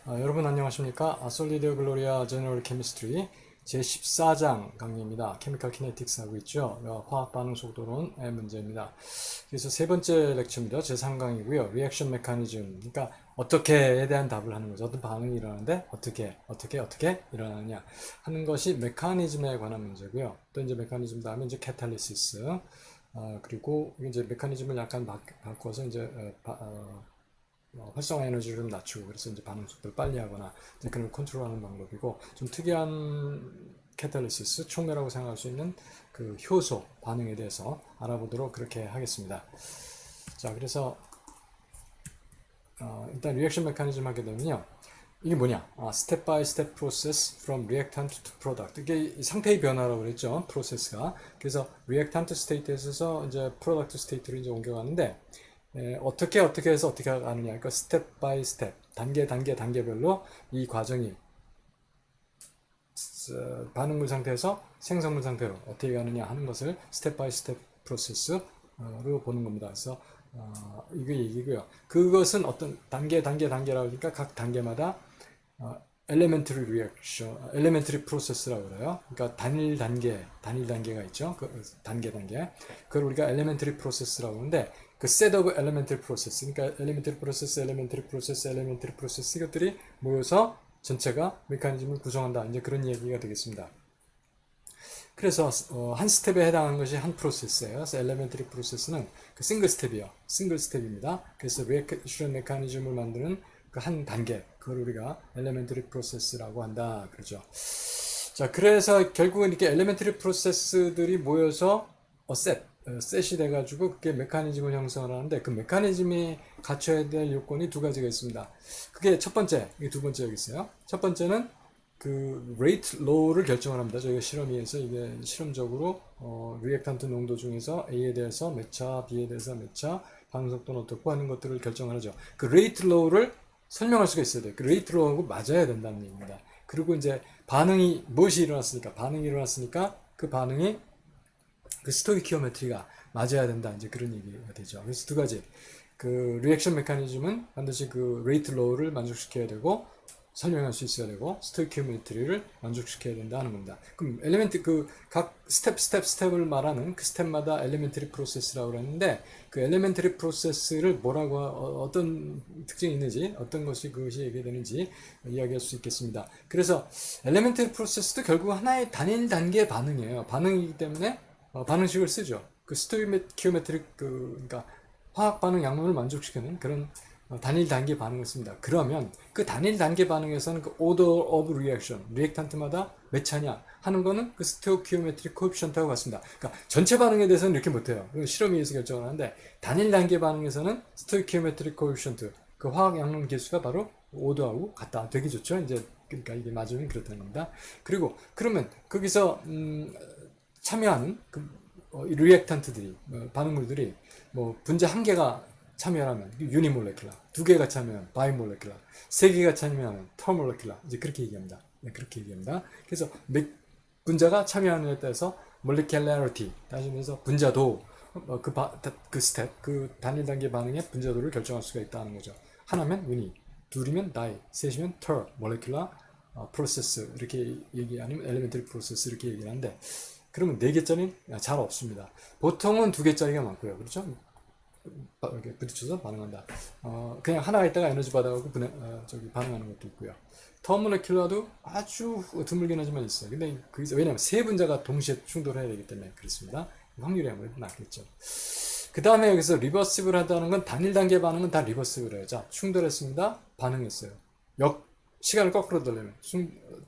여러분 안녕하십니까? 솔리드 글로리아 제너럴 케미스트리 제14장 강의입니다. 케미컬 키네틱스 하고 있죠. 화학 반응 속도론의 문제입니다. 그래서 세 번째 렉처입니다. 제3강이고요. 리액션 메커니즘. 그러니까 어떻게에 대한 답을 하는 거죠. 어떤 반응이 일어나는데 어떻게 일어나느냐 하는 것이 메커니즘에 관한 문제고요. 또 이제 메커니즘 다음에 이제 캐탈리시스. 그리고 이제 메커니즘을 약간 바꿔서 이제 활성화 에너지를 좀 낮추고 그래서 이제 반응 속도를 빨리 하거나 이제 그런 걸 컨트롤하는 방법이고 좀 특이한 캐탈리시스 촉매라고 생각할 수 있는 그 효소 반응에 대해서 알아보도록 그렇게 하겠습니다. 자, 그래서 일단 리액션 메커니즘 하게 되면요. 이게 뭐냐? 스텝 바이 스텝 프로세스 from reactant to product. 이게 상태의 변화라고 그랬죠. 프로세스가. 그래서 reactant state에서 이제 product state로 이제 옮겨가는데 어떻게 해서 어떻게 가느냐. 그러니까 스텝 바이 스텝, 단계별로 이 과정이 반응물 상태에서 생성물 상태로 어떻게 가느냐 하는 것을 스텝 바이 스텝 프로세스로 보는 겁니다. 그래서 이게 얘기고요. 그것은 어떤 단계라고 하니까 각 단계마다 elementary reaction, elementary process라고 그래요. 그러니까 단일 단계가 있죠. 그 단계. 그걸 우리가 elementary process라고 하는데 그 set of elementary process, 그러니까 elementary process 이것들이 모여서 전체가 메커니즘을 구성한다. 이제 그런 얘기가 되겠습니다. 그래서 한 스텝에 해당하는 것이 한 프로세스예요. 그래서 엘레멘터리 프로세스는 그 싱글 스텝입니다. 그래서 리액션 메커니즘을 만드는 그 한 단계, 그걸 우리가 엘레멘터리 프로세스라고 한다. 그러죠. 자, 그래서 결국은 이렇게 엘레멘터리 프로세스들이 모여서 셋이 돼가지고 그게 메커니즘을 형성을 하는데 그 메커니즘이 갖춰야 될 요건이 두 가지가 있습니다. 그게 첫 번째, 이게 두 번째 여기 있어요. 첫 번째는 그 rate low를 결정을 합니다. 저희가 실험위에서 이게 실험적으로 리액탄트 농도 중에서 A에 대해서 몇 차, B에 대해서 몇 차, 반응 속도는 어떻고 하는 것들을 결정을 하죠. 그 rate low를 설명할 수가 있어야 돼요. 그 rate low하고 맞아야 된다는 얘기입니다. 그리고 이제 반응이 일어났으니까 그 반응이 그 스토이키오메트리가 맞아야 된다. 이제 그런 얘기가 되죠. 그래서 두 가지. 그 리액션 메커니즘은 반드시 그 레이트 로우를 만족시켜야 되고 설명할 수 있어야 되고 스토이키오메트리를 만족시켜야 된다 하는 겁니다. 그럼 엘리멘트 그 각 스텝을 말하는 그 스텝마다 엘리멘터리 프로세스라고 그러는데 그 엘리멘터리 프로세스를 뭐라고 어떤 특징이 있는지 어떤 그것이 얘기되는지 이야기할 수 있겠습니다. 그래서 엘리멘터리 프로세스도 결국 하나의 단일 단계 반응이에요. 반응이기 때문에 반응식을 쓰죠. 그 스토이키오메트릭 그러니까 화학 반응 양론을 만족시키는 그런 단일 단계 반응을 씁니다. 그러면 그 단일 단계 반응에서는 그 order of reaction, 리액탄트마다 몇 차냐 하는 거는 그 스토이키오메트릭 코에피션트하고 같습니다. 그러니까 전체 반응에 대해서는 이렇게 못해요. 실험위에서 결정을 하는데 단일 단계 반응에서는 스토이키오메트릭 코에피션트, 그 화학 양론 계수가 바로 order하고 같다. 되게 좋죠. 이제 그러니까 이게 맞으면 그렇다는 겁니다. 그리고 그러면 거기서 참여하는 그 리액탄트들이 반응물들이 뭐 분자 한 개가 참여하면 유니몰레큘라, 두 개가 참여하면 바이몰레큘라, 세 개가 참여하면 터몰레큘라 이제 그렇게 얘기합니다. 네, 그렇게 얘기합니다. 그래서 분자가 참여하는 데 따라서 몰레큘라리티 따지면서 분자도 그 스텝 그 단일 단계 반응의 분자도를 결정할 수가 있다는 거죠. 하나면 유니, 둘이면 다이, 셋이면 터, 몰레큘라 프로세스 이렇게 얘기 아니면 엘리멘터리 프로세스 이렇게 얘기하는데 그러면 4개짜리 잘 없습니다. 보통은 2개짜리가 많고요. 그렇죠? 이렇게 부딪혀서 반응한다. 그냥 하나가 있다가 에너지 받아가고 반응하는 것도 있고요. 터모레큘라도 아주 드물긴 하지만 있어요. 근데 왜냐하면 세 분자가 동시에 충돌해야 되기 때문에 그렇습니다. 확률이 아무래도 낮겠죠. 그 다음에 여기서 리버시블 하다는 건 단일 단계 반응은 다 리버시블해요. 자, 충돌했습니다. 반응했어요. 시간을 거꾸로 돌리면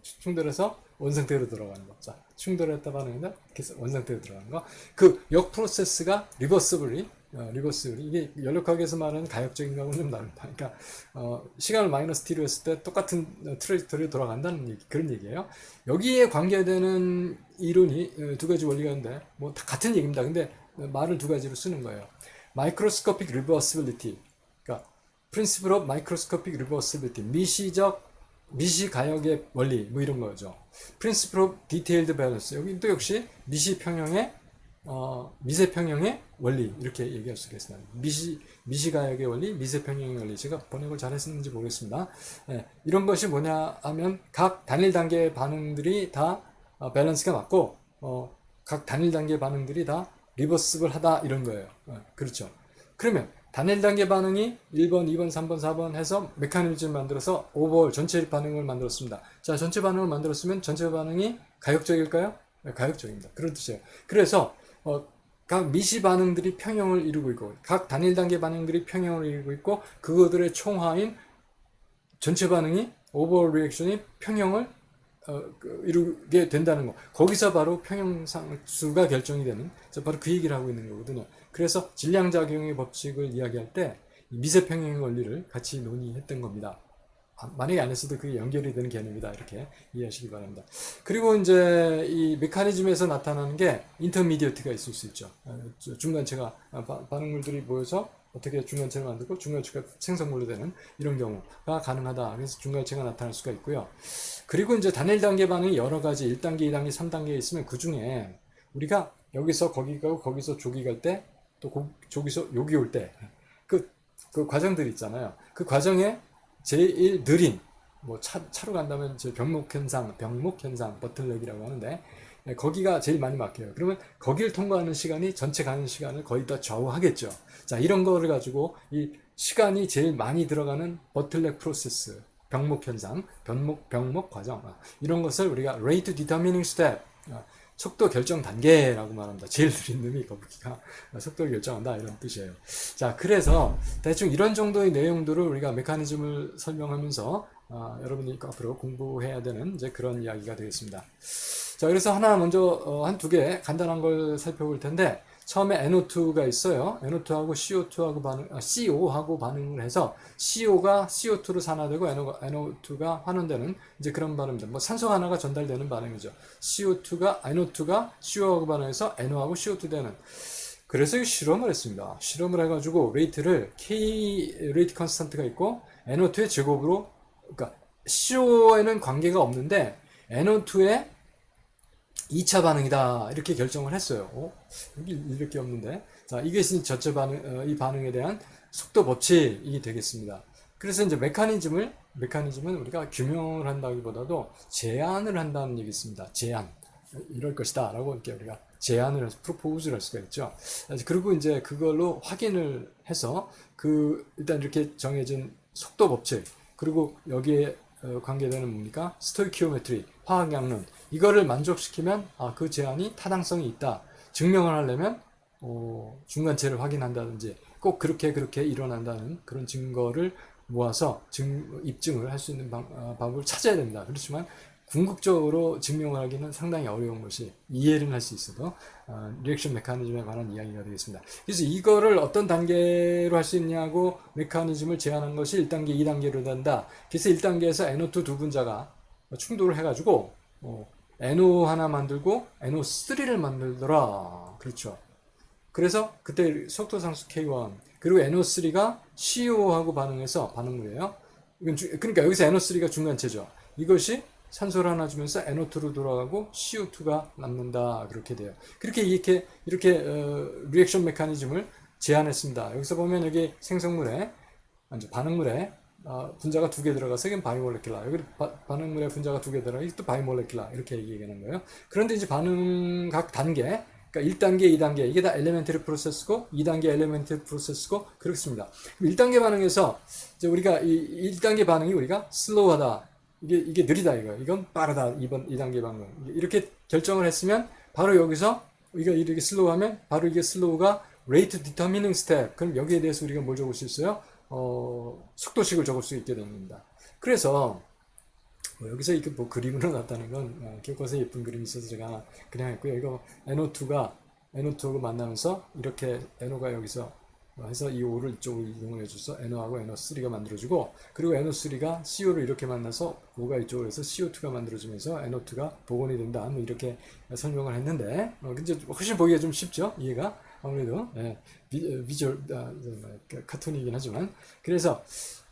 충돌해서 원상태로 돌아가는 거. 자, 충돌했다 반응했다 계속 원상태로 들어가는 거. 그 역 프로세스가 리버시블이 이게 연력학에서 말하는 가역적인 거하고는 좀 다릅니다. 그러니까 시간을 마이너스 t로 했을 때 똑같은 트레이저리로 돌아간다는 그런 얘기예요. 여기에 관계되는 이론이 두 가지 원리가 있는데 뭐 다 같은 얘기입니다. 근데 말을 두 가지로 쓰는 거예요. 마이크로스코픽 리버시빌리티, 그러니까 principle of microscopic reversibility, 미시가역의 원리 뭐 이런 거죠. principle of detailed balance, 여기 또 역시 미시평형의 미세평형의 원리 이렇게 얘기할 수가 있습니다. 미시가역의 원리, 미세평형의 원리. 제가 번역을 잘했는지 모르겠습니다. 예, 이런 것이 뭐냐 하면 각 단일 단계의 반응들이 다 밸런스가 맞고 각 단일 단계 반응들이 다 리버시블하다 이런 거예요. 그렇죠. 그러면 단일 단계 반응이 1번, 2번, 3번, 4번 해서 메커니즘을 만들어서 오버올 전체 반응을 만들었습니다. 자, 전체 반응을 만들었으면 전체 반응이 가역적일까요? 네, 가역적입니다. 그런 뜻이에요. 그래서 각 미시 반응들이 평형을 이루고 있고 각 단일 단계 반응들이 평형을 이루고 있고 그것들의 총화인 전체 반응이 오버올 리액션이 평형을 이루게 된다는 거. 거기서 바로 평형상수가 결정이 되는 바로 그 얘기를 하고 있는 거거든요. 그래서 질량작용의 법칙을 이야기할 때 미세평형의 원리를 같이 논의했던 겁니다. 만약에 안 했어도 그게 연결이 되는 개념이다 이렇게 이해하시기 바랍니다. 그리고 이제 이 메커니즘에서 나타나는 게 인터미디어트가 있을 수 있죠. 중간체가 반응물들이 모여서 어떻게 중간체를 만들고 중간체가 생성물로 되는 이런 경우가 가능하다. 그래서 중간체가 나타날 수가 있고요. 그리고 이제 단일 단계 반응이 여러 가지 1단계, 2단계, 3단계 있으면 그 중에 우리가 여기서 거기 가고 거기서 저기 갈 때 또 저기서 여기 올 때 그 과정들이 있잖아요. 그 과정에 제일 느린 차로 간다면 병목 현상, 버틀렉이라고 하는데 거기가 제일 많이 막혀요. 그러면 거기를 통과하는 시간이 전체 가는 시간을 거의 다 좌우하겠죠. 자, 이런 거를 가지고 이 시간이 제일 많이 들어가는 버틀렉 프로세스, 병목 현상, 병목 과정 이런 것을 우리가 rate determining step 속도 결정 단계라고 말합니다. 제일 느린 놈이 거북이가 속도를 결정한다 이런 뜻이에요. 자, 그래서 대충 이런 정도의 내용들을 우리가 메커니즘을 설명하면서 여러분이 앞으로 공부해야 되는 이제 그런 이야기가 되겠습니다. 자, 그래서 하나 먼저 한 두 개 간단한 걸 살펴볼 텐데 처음에 NO2가 있어요. NO2하고 CO하고 반응을 해서 CO가 CO2로 산화되고 NO2가 환원되는 이제 그런 반응입니다. 산소 하나가 전달되는 반응이죠. NO2가 CO하고 반응해서 NO하고 CO2 되는. 그래서 실험을 했습니다. 실험을 해가지고 레이트를 레이트 컨스턴트가 있고 NO2의 제곱으로 그러니까 CO에는 관계가 없는데 NO2의 2차 반응이다 이렇게 결정을 했어요. 여기 이렇게 없는데 자 이것이 전체 반응 이 반응에 대한 속도 법칙이 되겠습니다. 그래서 이제 메커니즘은 우리가 규명을 한다기보다도 제안을 한다는 얘기 있습니다. 제안 이럴 것이다 라고 이렇게 우리가 제안을 해서 프로포즈를 할 수가 있죠. 그리고 이제 그걸로 확인을 해서 일단 이렇게 정해진 속도 법칙 그리고 여기에 관계되는 뭡니까? 스토이키오메트리, 화학양론 이거를 만족시키면 그 제안이 타당성이 있다. 증명을 하려면 중간체를 확인한다든지 꼭 그렇게 일어난다는 그런 증거를 모아서 입증을 할 수 있는 방법을 찾아야 됩니다. 그렇지만 궁극적으로 증명을 하기는 상당히 어려운 것이 이해는 할 수 있어도 리액션 메커니즘에 관한 이야기가 되겠습니다. 그래서 이거를 어떤 단계로 할 수 있냐고 메커니즘을 제안한 것이 1단계, 2단계로 된다. 그래서 1단계에서 NO2 두 분자가 충돌을 해가지고 NO 하나 만들고 NO3를 만들더라. 그렇죠. 그래서 그때 속도상수 K1 그리고 NO3가 CO하고 반응해서 반응물이에요. 그러니까 여기서 NO3가 중간체죠. 이것이 산소를 하나 주면서 NO2로 돌아가고 CO2가 남는다 그렇게 돼요. 이렇게 리액션 메커니즘을 제안했습니다. 여기서 보면 여기 생성물에 반응물에 분자가 두 개 들어가서 이건 바이몰레큘라 여기 반응물에 분자가 두 개 들어가 이것도 바이몰레큘라 이렇게 얘기하는 거예요. 그런데 이제 반응 각 단계 그러니까 1단계, 2단계 이게 다 엘레멘터리 프로세스고 2단계 엘레멘터리 프로세스고 그렇습니다. 1단계 반응에서 이제 우리가 이 1단계 반응이 우리가 슬로우하다 이게 느리다 이건 빠르다 2단계 반응 이렇게 결정을 했으면 바로 여기서 우리가 이렇게 슬로우하면 바로 이게 슬로우가 rate determining step 그럼 여기에 대해서 우리가 뭘 적을 수 있어요? 속도식을 적을 수 있게 됩니다. 그래서 여기서 이렇게 그림으로 나타낸 건 교과서에 예쁜 그림이 있어서 제가 그냥 했고요. 이거 NO2하고 만나면서 이렇게 NO가 여기서 해서 이 O를 이쪽으로 이동을 해줘서 NO하고 NO3가 만들어주고 그리고 NO3가 CO를 이렇게 만나서 O가 이쪽으로 해서 CO2가 만들어지면서 NO2가 복원이 된다. 이렇게 설명을 했는데 이제 훨씬 보기가 좀 쉽죠? 이해가 아무래도 비주얼 카툰이긴 하지만 그래서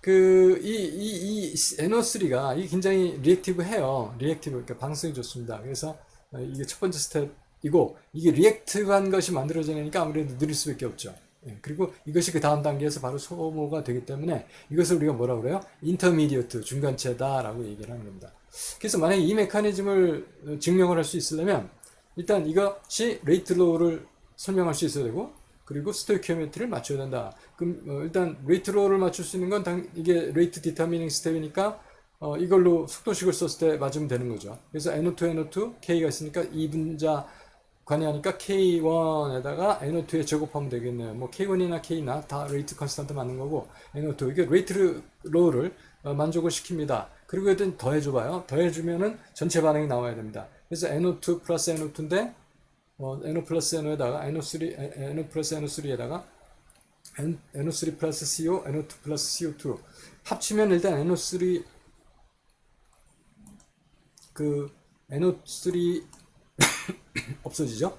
이 NO3가 이게 굉장히 리액티브 해요. 그러니까 반응성이 좋습니다. 그래서 이게 첫 번째 스텝 이고 이게 리액티브한 것이 만들어지니까 아무래도 느릴 수밖에 없죠. 예, 그리고 이것이 그 다음 단계에서 바로 소모가 되기 때문에 이것을 우리가 뭐라 그래요? 인터미디어트, 중간체다라고 얘기를 하는 겁니다. 그래서 만약에 이 메커니즘을 증명을 할 수 있으려면 일단 이것이 레이트 로우를 설명할 수 있어야 되고 그리고 스토이키오메트리를 맞춰야 된다. 그럼 일단 레이트 로우를 맞출 수 있는 건 이게 레이트 디터미닝 스텝이니까 이걸로 속도식을 썼을 때 맞으면 되는 거죠. 그래서 NO2, NO2, K가 있으니까 이 분자 관여하니까 K1에다가 NO2에 제곱하면 되겠네요. 뭐 K1이나 K나 다 레이트 컨스탄트 맞는 거고 NO2 이게 레이트 로우를 만족을 시킵니다. 그리고 일단 더해줘봐요. 더해주면은 전체 반응이 나와야 됩니다. 그래서 NO2 플러스 NO2인데 NO 플러스 NO에다가 NO 플러스 NO3에다가 NO3 플러스 CO, NO2 플러스 CO2 합치면 일단 NO3 그 NO3 없어지죠.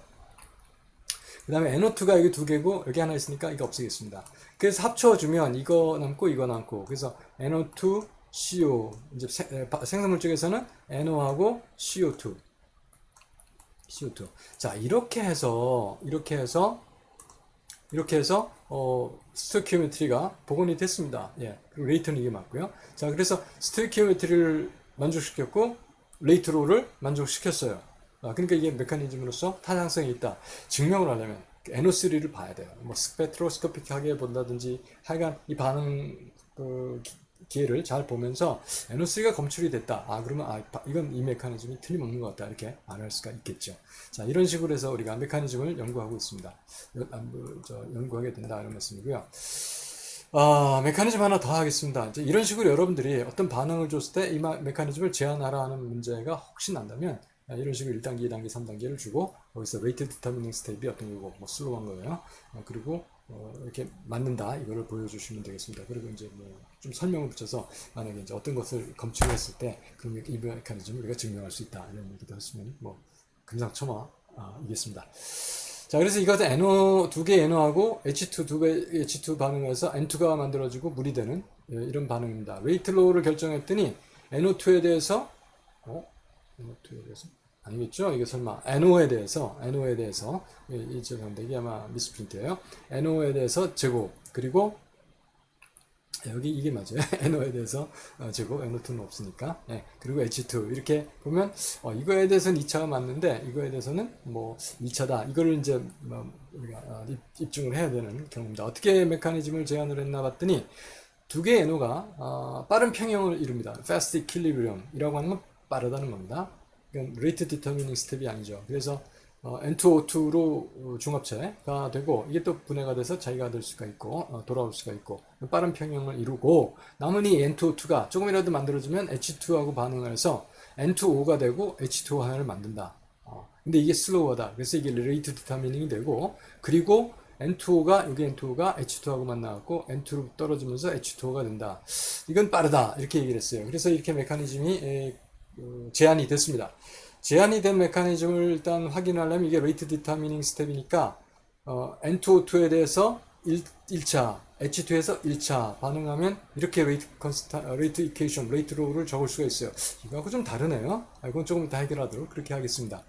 그 다음에 NO2가 여기 두 개고 여기 하나 있으니까 이거 없어지겠습니다. 그래서 합쳐주면 이거 남고 이거 남고 그래서 NO2 CO 이제 생성물 쪽에서는 NO하고 CO2 자 이렇게 해서 스토이키오메트리가 복원이 됐습니다. 예, 그리고 레이트는 이게 맞고요. 자 그래서 스토이키오메트리를 만족시켰고 레이트로를 만족시켰어요. 그러니까 이게 메커니즘으로서 타당성이 있다. 증명을 하려면 NO3를 봐야 돼요. 뭐 스펙트로스코픽하게 본다든지 하여간 이 반응 기회를 잘 보면서 NO3가 검출이 됐다. 그러면 이건 이 메커니즘이 틀림없는 것 같다. 이렇게 말할 수가 있겠죠. 자, 이런 식으로 해서 우리가 메커니즘을 연구하고 있습니다. 연구하게 된다. 이런 말씀이고요. 메커니즘 하나 더 하겠습니다. 이제 이런 식으로 여러분들이 어떤 반응을 줬을 때 이 메커니즘을 제한하라 하는 문제가 혹시 난다면 이런 식으로 1단계, 2단계, 3단계를 주고 거기서 레이트 디터미닝 스텝이 어떤 거고 뭐 슬로우한 거예요. 그리고 이렇게 맞는다 이거를 보여주시면 되겠습니다. 그리고 이제 뭐 좀 설명을 붙여서 만약에 이제 어떤 것을 검출했을 때 그 이 메커니즘을 우리가 증명할 수 있다 이런 얘기도 하시면 뭐 금상첨화이겠습니다. 자, 그래서 이것은 NO 두 개 NO하고 H2 두 배 H2 반응해서 N2가 만들어지고 물이 되는 이런 반응입니다. 레이트 로우를 결정했더니 NO2에 대해서 NO2에 대해서 아니겠죠? 이게 설마 NO에 대해서 죄송합니다. 이게 아마 미스프린트예요. NO에 대해서 제곱 그리고 여기 이게 맞아요. NO에 대해서 제곱, NO2는 없으니까. 네. 그리고 H2 이렇게 보면 이거에 대해서는 2차가 맞는데 이거에 대해서는 뭐 2차다. 이거를 이제 우리가 입증을 해야 되는 경우입니다. 어떻게 메커니즘을 제안을 했나 봤더니 두 개의 NO가 빠른 평형을 이룹니다. Fast Equilibrium이라고 하는 건 빠르다는 겁니다. 그러니까 Rate Determining Step이 아니죠. 그래서 N2O2로 중합체가 되고 이게 또 분해가 돼서 자기가 될 수가 있고 돌아올 수가 있고 빠른 평형을 이루고 남은 이 N2O2가 조금이라도 만들어지면 H2하고 반응을 해서 N2O가 되고 H2O 하나를 만든다. 근데 이게 슬로우하다. 그래서 이게 레이트 디터미닝이 되고 그리고 N2O가 여기 N2O가 H2하고 만나갖고 N2로 떨어지면서 H2O가 된다. 이건 빠르다. 이렇게 얘기를 했어요. 그래서 이렇게 메커니즘이 제안이 됐습니다. 제한이 된 메커니즘을 일단 확인하려면 이게 레이트 디터미닝 스텝이니까 N2O2에 대해서 1차, H2에서 1차 반응하면 이렇게 레이트 이퀘이션, 레이트 로우를 적을 수가 있어요. 이거하고 좀 다르네요. 이건 조금 이따 해결하도록 그렇게 하겠습니다.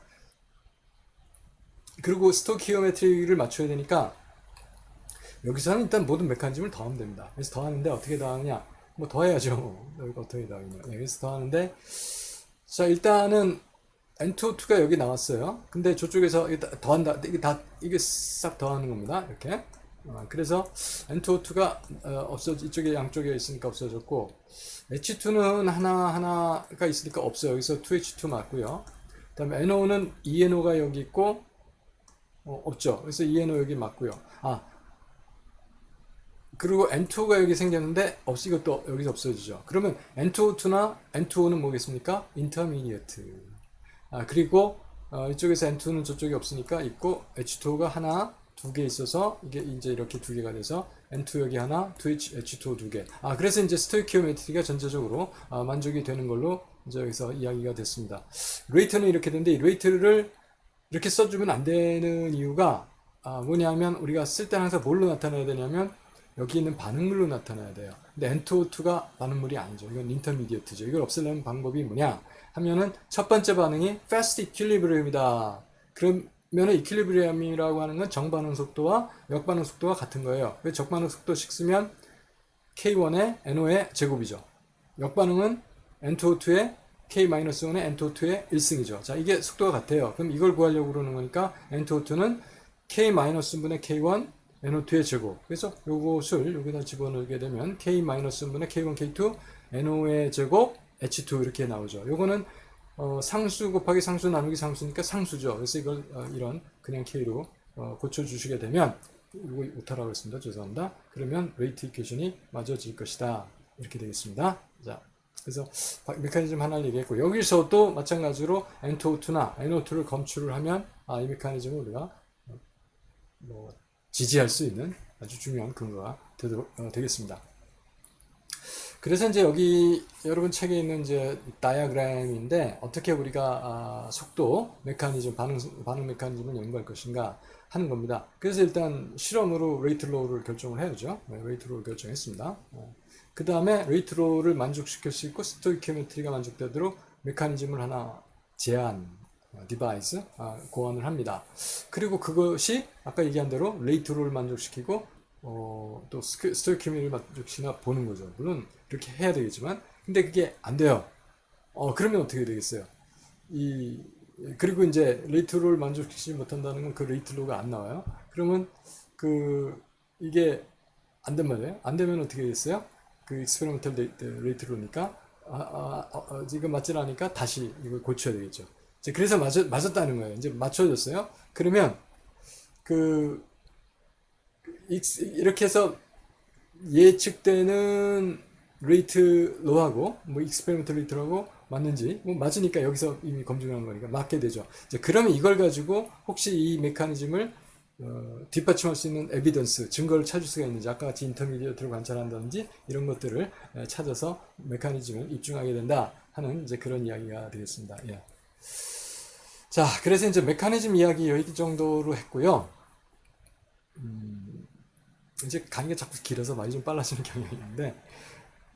그리고 스토키오메트리를 맞춰야 되니까 여기서는 일단 모든 메커니즘을 더하면 됩니다. 그래서 더하는데 어떻게 더하느냐? 뭐 더해야죠. 여기가 어떻게 더하느냐? 그래서 더하는데 자 일단은 N2O2가 여기 나왔어요. 근데 저쪽에서 더한다. 이게 싹 더하는 겁니다. 이렇게. 그래서 N2O2가 이쪽에 양쪽에 있으니까 없어졌고 H2는 하나가 있으니까 없어요. 여기서 2H2 맞고요. 그 다음에 NO는 ENO가 여기 있고 없죠. 그래서 ENO 여기 맞고요. 그리고 N2가 여기 생겼는데 이것도 여기서 없어지죠. 그러면 N2O2나 N2O는 뭐겠습니까? 인터미디어트. 그리고 이쪽에서 N2는 저쪽에 없으니까 있고 H2O가 하나, 두 개 있어서 이게 이제 이렇게 두 개가 돼서 N2 여기 하나, H2O 두 개. 그래서 이제 스토이키오메트리가 전체적으로 만족이 되는 걸로 이제 여기서 이야기가 됐습니다. 레이트는 이렇게 되는데 이 레이트를 이렇게 써주면 안 되는 이유가 뭐냐면 우리가 쓸 때 항상 뭘로 나타내야 되냐면 여기 있는 반응물로 나타나야 돼요. 근데 N2O2가 반응물이 아니죠. 이건 인터미디어트죠. 이걸 없애려는 방법이 뭐냐 하면은 첫 번째 반응이 fast equilibrium이다. 그러면 면은 이퀄리브리엄이라고 하는 건 정반응 속도와 역반응 속도가 같은 거예요. 그래서 적반응 속도씩 쓰면 K1의 NO의 제곱이죠. 역반응은 N2O2의 K-1의 N2O2의 1승이죠. 자, 이게 속도가 같아요. 그럼 이걸 구하려고 그러는 거니까 N2O2는 K-분의 K1 NO2의 제곱. 그래서 요것을 여기다 집어넣게 되면 K-분의 K1 K2 NO의 제곱 H2 이렇게 나오죠. 요거는 상수 곱하기 상수 나누기 상수니까 상수죠. 그래서 이걸 이런 그냥 K로 고쳐주시게 되면 이거 오타라고 했습니다. 죄송합니다. 그러면 레이트 이퀘이션이 맞아질 것이다. 이렇게 되겠습니다. 자, 그래서 메커니즘 하나를 얘기했고 여기서도 마찬가지로 N2O2나 NO2를 검출을 하면 이 메커니즘을 우리가 지지할 수 있는 아주 중요한 근거가 되겠습니다. 그래서 이제 여기 여러분 책에 있는 이제 다이어그램인데 어떻게 우리가 속도 메커니즘 반응 메커니즘을 연구할 것인가 하는 겁니다. 그래서 일단 실험으로 레이트 로우를 결정을 해야죠. 레이트 로우를 결정했습니다. 그 다음에 레이트 로우를 만족시킬 수 있고 스토이키오메트리가 만족되도록 메커니즘을 하나 디바이스 고안을 합니다. 그리고 그것이 아까 얘기한 대로 레이트 로우를 만족시키고 또 스토이키오메트리를 만족시키나 보는 거죠. 물론 이렇게 해야 되겠지만 근데 그게 안 돼요. 그러면 어떻게 되겠어요? 그리고 이제 레이트로를 만족시키지 못한다는 건 그 레이트로가 안 나와요. 그러면 이게 안 된 말이에요. 안 되면 어떻게 되겠어요? 그 익스페리먼탈 레이트로니까 지금 맞지 않으니까 다시 이걸 고쳐야 되겠죠. 이제 그래서 맞았다는 거예요. 이제 맞춰졌어요. 그러면 이렇게 해서 예측되는 레이트 로하고 뭐 익스페리먼탈 레이트라고 맞는지 맞으니까 여기서 이미 검증한 거니까 맞게 되죠. 이제 그러면 이걸 가지고 혹시 이 메커니즘을 뒷받침할 수 있는 에비던스 증거를 찾을 수가 있는지 아까 같이 인터미디어트를 관찰한다든지 이런 것들을 찾아서 메커니즘을 입증하게 된다 하는 이제 그런 이야기가 되겠습니다. 예. 자, 그래서 이제 메커니즘 이야기 여기 정도로 했고요. 이제 강의가 자꾸 길어서 말이 좀 빨라지는 경향이 있는데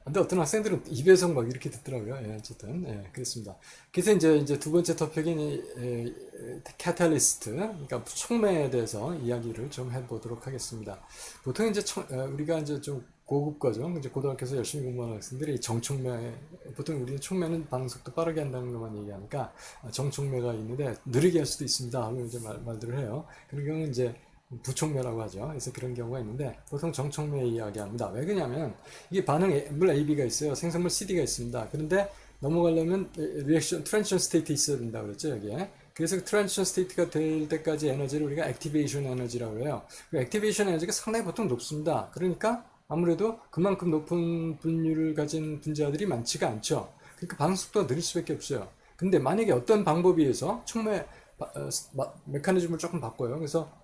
근데 어떤 학생들은 2배속 막 이렇게 듣더라고요. 예, 어쨌든 그렇습니다. 그래서 이제 두 번째 토픽인 캐탈리스트, 그러니까 촉매에 대해서 이야기를 좀 해보도록 하겠습니다. 보통 이제 우리가 이제 좀 고급 과정, 이제 고등학교에서 열심히 공부하는 학생들이 정촉매, 보통 우리는 촉매는 반응 속도 빠르게 한다는 것만 얘기하니까 정촉매가 있는데 느리게 할 수도 있습니다. 하고 이제 말들을 해요. 그런 경우는 이제 부촉매라고 하죠. 그래서 그런 경우가 있는데 보통 정촉매 이야기합니다. 왜 그러냐면 이게 물 AB가 있어요. 생성물 CD가 있습니다. 그런데 넘어가려면 리액션 트랜지션 스테이트 있어야 된다 그랬죠 여기에. 그래서 트랜지션 스테이트가 될 때까지 에너지를 우리가 액티베이션 에너지라고 해요. 액티베이션 에너지가 상당히 보통 높습니다. 그러니까 아무래도 그만큼 높은 분율을 가진 분자들이 많지가 않죠. 그러니까 반응 속도가 느릴 수밖에 없어요. 근데 만약에 어떤 방법에 의해서 촉매 메커니즘을 조금 바꿔요. 그래서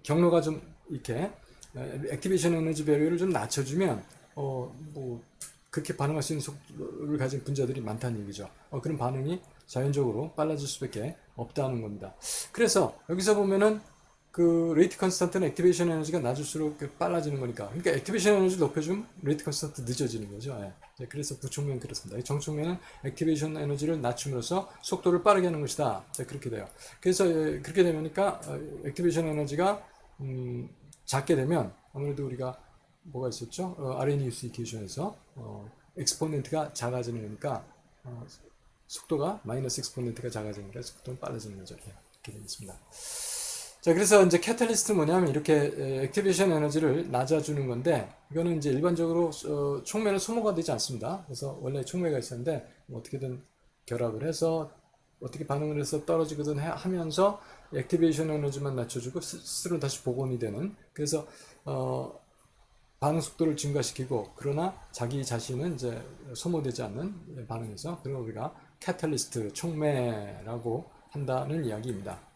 경로가 좀 이렇게 액티베이션 에너지 배율을 좀 낮춰주면 그렇게 반응할 수 있는 속도를 가진 분자들이 많다는 얘기죠. 그런 반응이 자연적으로 빨라질 수밖에 없다는 겁니다. 그래서 여기서 보면은 그 레이트 컨스턴트는 액티베이션 에너지가 낮을수록 빨라지는 거니까. 그러니까 액티베이션 에너지를 높여주면 레이트 컨스턴트 늦어지는 거죠. 예. 그래서 부촉면 그렇습니다. 정촉면은 액티베이션 에너지를 낮춤으로써 속도를 빠르게 하는 것이다. 자, 그렇게 돼요. 그래서 그렇게 되니까 액티베이션 에너지가 작게 되면 아무래도 우리가 뭐가 있었죠? RNUC 이퀘이션에서 엑스포넨트가 작아지는 거니까 속도가 마이너스 엑스포넨트가 작아지니까 속도는 빨라지는 거죠. 예, 이렇게 되겠습니다. 자, 그래서 이제 캐탈리스트는 뭐냐면 이렇게 액티베이션 에너지를 낮아주는 건데 이거는 이제 일반적으로 촉매는 소모가 되지 않습니다. 그래서 원래 촉매가 있었는데 어떻게든 결합을 해서 어떻게 반응을 해서 떨어지거든 하면서 액티베이션 에너지만 낮춰주고 스스로 다시 복원이 되는 그래서 반응 속도를 증가시키고 그러나 자기 자신은 이제 소모되지 않는 반응에서 그걸 우리가 캐탈리스트 촉매라고 한다는 이야기입니다.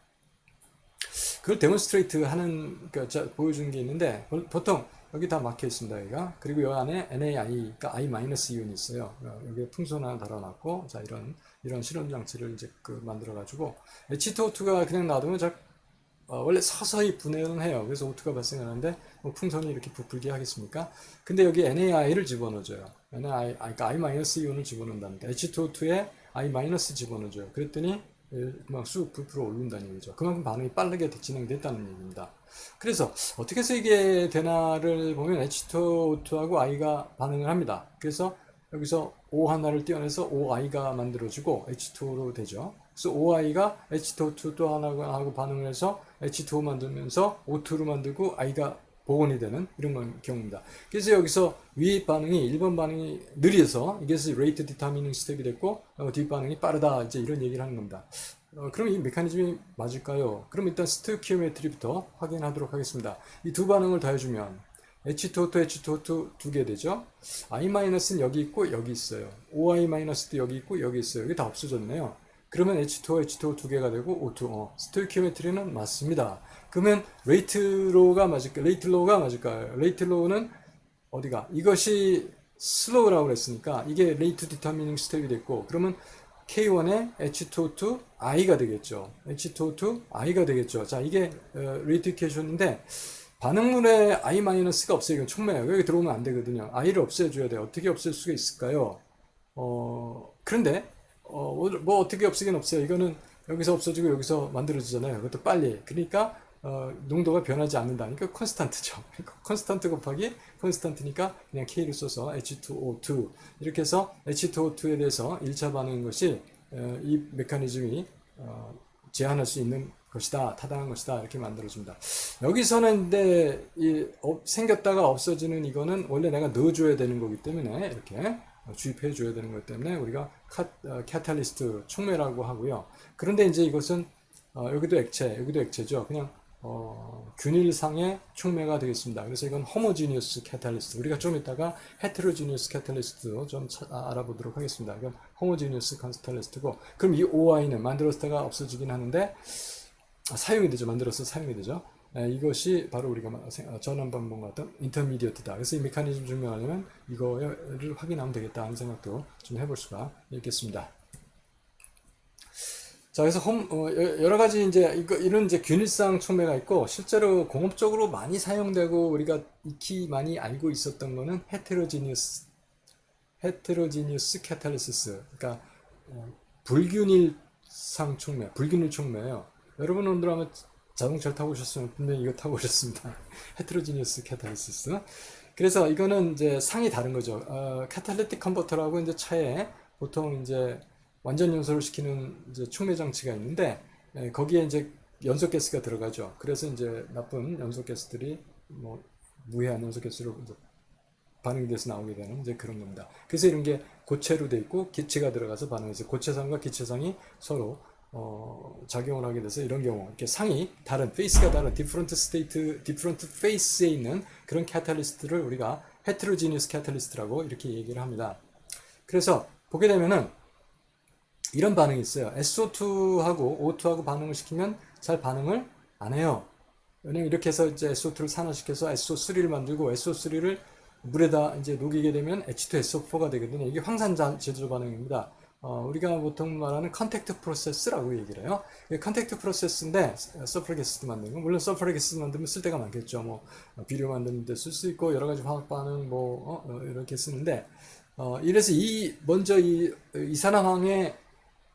그걸 데몬스트레이트 하는 그러니까 보여주는 게 있는데 보통 여기 다 막혀 있습니다. 여기가 그리고 이 안에 NaI 그러니까 I-이온이 있어요. 여기에 풍선 하나 달아놨고 자 이런 실험 장치를 이제 만들어 가지고 H2O2가 그냥 놔두면 원래 서서히 분해는 해요. 그래서 O2가 발생하는데 풍선이 이렇게 부풀게 하겠습니까? 근데 여기 NaI를 집어넣어줘요. 그러니까 I-이온을 집어넣는다니까 H2O2에 I- 집어넣어줘요. 그랬더니 막쑥 부풀어 오른다는 얘기죠. 그만큼 반응이 빠르게 진행됐다는 얘기입니다. 그래서 어떻게 해서 이게 되나를 보면 H2O2하고 I가 반응을 합니다. 그래서 여기서 O 하나를 떼어내서 OI가 만들어지고 H2O로 되죠. 그래서 OI가 H2O2 또 하나하고 반응을 해서 H2O 만들면서 O2로 만들고 I가 복원이 되는 이런 경우입니다. 그래서 여기서 위 반응이 1번 반응이 느려서 이게 레이트 디터미닝 스텝이 됐고 뒷 반응이 빠르다 이제 이런 얘기를 하는 겁니다. 그럼 이 메커니즘이 맞을까요? 그럼 일단 스토이키오메트리부터 확인하도록 하겠습니다. 이 두 반응을 더해주면 H2O2, H2O2 두 개 되죠. I-는 여기 있고 여기 있어요. OI-도 여기 있고 여기 있어요. 이게 다 없어졌네요. 그러면 H2O, H2O 두 개가 되고 O2. 스토이키오메트리는 맞습니다. 그러면 레이트 로우가 맞을까요? 레이트 로우가 맞을까요? 레이트 로우는 어디가? 이것이 슬로우라고 그랬으니까 이게 레이트 디터미닝 스텝이 됐고 그러면 K1의 H2O2 I가 되겠죠. H2O2 I가 되겠죠. 자, 이게 레이트 이퀘이션인데 반응물에 I-가 없어요. 이건 촉매예요. 여기 들어오면 안 되거든요. I를 없애줘야 돼요. 어떻게 없앨 수가 있을까요? 그런데 뭐 어떻게 없애긴 없어요. 이거는 여기서 없어지고 여기서 만들어지잖아요. 그것도 빨리. 그러니까 농도가 변하지 않는다니까 콘스탄트죠. 콘스탄트 곱하기 콘스탄트니까 그냥 K를 써서 H2O2 이렇게 해서 H2O2에 대해서 1차 반응인 것이 이 메커니즘이 제한할 수 있는 것이다, 타당한 것이다 이렇게 만들어줍니다. 여기서는 근데 생겼다가 없어지는 이거는 원래 내가 넣어줘야 되는 거기 때문에 이렇게 주입해 줘야 되는 것 때문에 우리가 카탈리스트 촉매라고 하고요. 그런데 이제 이것은 여기도 액체, 여기도 액체죠. 그냥 균일상의 촉매가 되겠습니다. 그래서 이건 호모지니어스 캐탈리스트. 우리가 좀 이따가 헤테로지니어스 캐탈리스트도 좀 알아보도록 하겠습니다. 이건 호모지니어스 캐탈리스트고, 그럼 이 OI는 만들었다가 없어지긴 하는데 사용이 되죠. 만들어서 사용이 되죠. 이것이 바로 우리가 전환반복과 같은 인터미디어트다. 그래서 이 메커니즘 증명하려면 이거를 확인하면 되겠다 하는 생각도 좀 해볼 수가 있겠습니다. 자, 그래서 여러 가지 이런 이제 균일상 촉매가 있고 실제로 공업적으로 많이 사용되고 우리가 익히 많이 알고 있었던 거는 헤테로지니어스 캐탈리시스. 그러니까 불균일상 촉매, 불균일 촉매예요. 여러분 오늘 아마 자동차를 타고 오셨으면 분명히 이거 타고 오셨습니다. 헤테로지니어스 캐탈리시스. 그래서 이거는 이제 상이 다른 거죠. 카탈리틱 컨버터라고 이제 차에 보통 이제 완전 연소를 시키는 이제 촉매 장치가 있는데 거기에 이제 연소 가스가 들어가죠. 그래서 이제 나쁜 연소 가스들이 뭐 무해한 연소 가스로 이제 반응이 돼서 나오게 되는 이제 그런 겁니다. 그래서 이런 게 고체로 돼 있고 기체가 들어가서 반응해서 고체상과 기체상이 서로 작용을 하게 돼서 이런 경우 이렇게 상이 다른 페이스가 다른 디퍼런트 스테이트, 디퍼런트 페이스에 있는 그런 캐탈리스트를 우리가 헤테로지니어스 캐탈리스트라고 이렇게 얘기를 합니다. 그래서 보게 되면은 이런 반응이 있어요. SO2하고 O2하고 반응을 시키면 잘 반응을 안 해요. 왜냐면 이렇게 해서 이제 SO2를 산화시켜서 SO3를 만들고 SO3를 물에다 이제 녹이게 되면 H2SO4가 되거든요. 이게 황산 제조 반응입니다. 우리가 보통 말하는 컨택트 프로세스라고 얘기를 해요. 컨택트 프로세스인데 서프라 가스도 만드는 거. 물론 서프라 가스 만들면 쓸 데가 많겠죠. 뭐 비료 만드는 데 쓸 수 있고 여러 가지 화학 반응 이렇게 쓰는데 이래서 먼저 이 이산화황의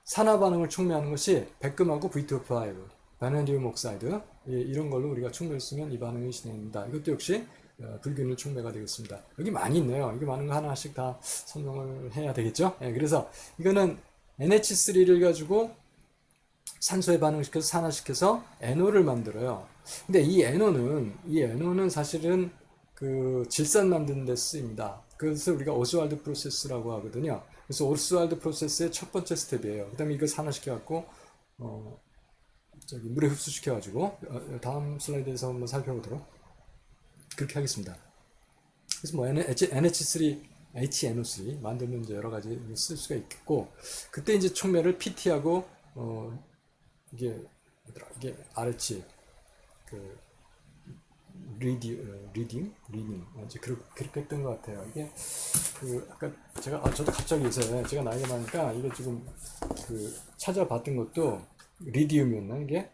산화 반응을 촉매하는 것이 백금하고 V2O5, 바나디움 옥사이드 이런 걸로 우리가 촉매를 쓰면 이 반응이 진행됩니다. 이것도 역시 불균일 촉매가 되겠습니다. 여기 많이 있네요. 이게 많은 거 하나씩 다 설명을 해야 되겠죠. 그래서 이거는 NH3를 가지고 산소에 반응시켜서 산화시켜서 NO를 만들어요. 근데 이 NO는 사실은 그 질산 만드는 데 쓰입니다. 그래서 우리가 오스왈드 프로세스라고 하거든요. 그래서 오스왈드 프로세스의 첫 번째 스텝이에요. 그 다음에 이걸 산화시켜갖고 물에 흡수시켜가지고 다음 슬라이드에서 한번 살펴보도록 그렇게 하겠습니다. 그래서 뭐 NH3, HNO3 만들면 이제 여러 가지 쓸 수가 있겠고, 그때 이제 촉매를 PT하고 이게 RH 그 리딩 이제 그렇게 했던 것 같아요. 이게 아까 저도 갑자기 요새 제가 나이가 많으니까 이게 지금 찾아봤던 것도 리디움이었나 이게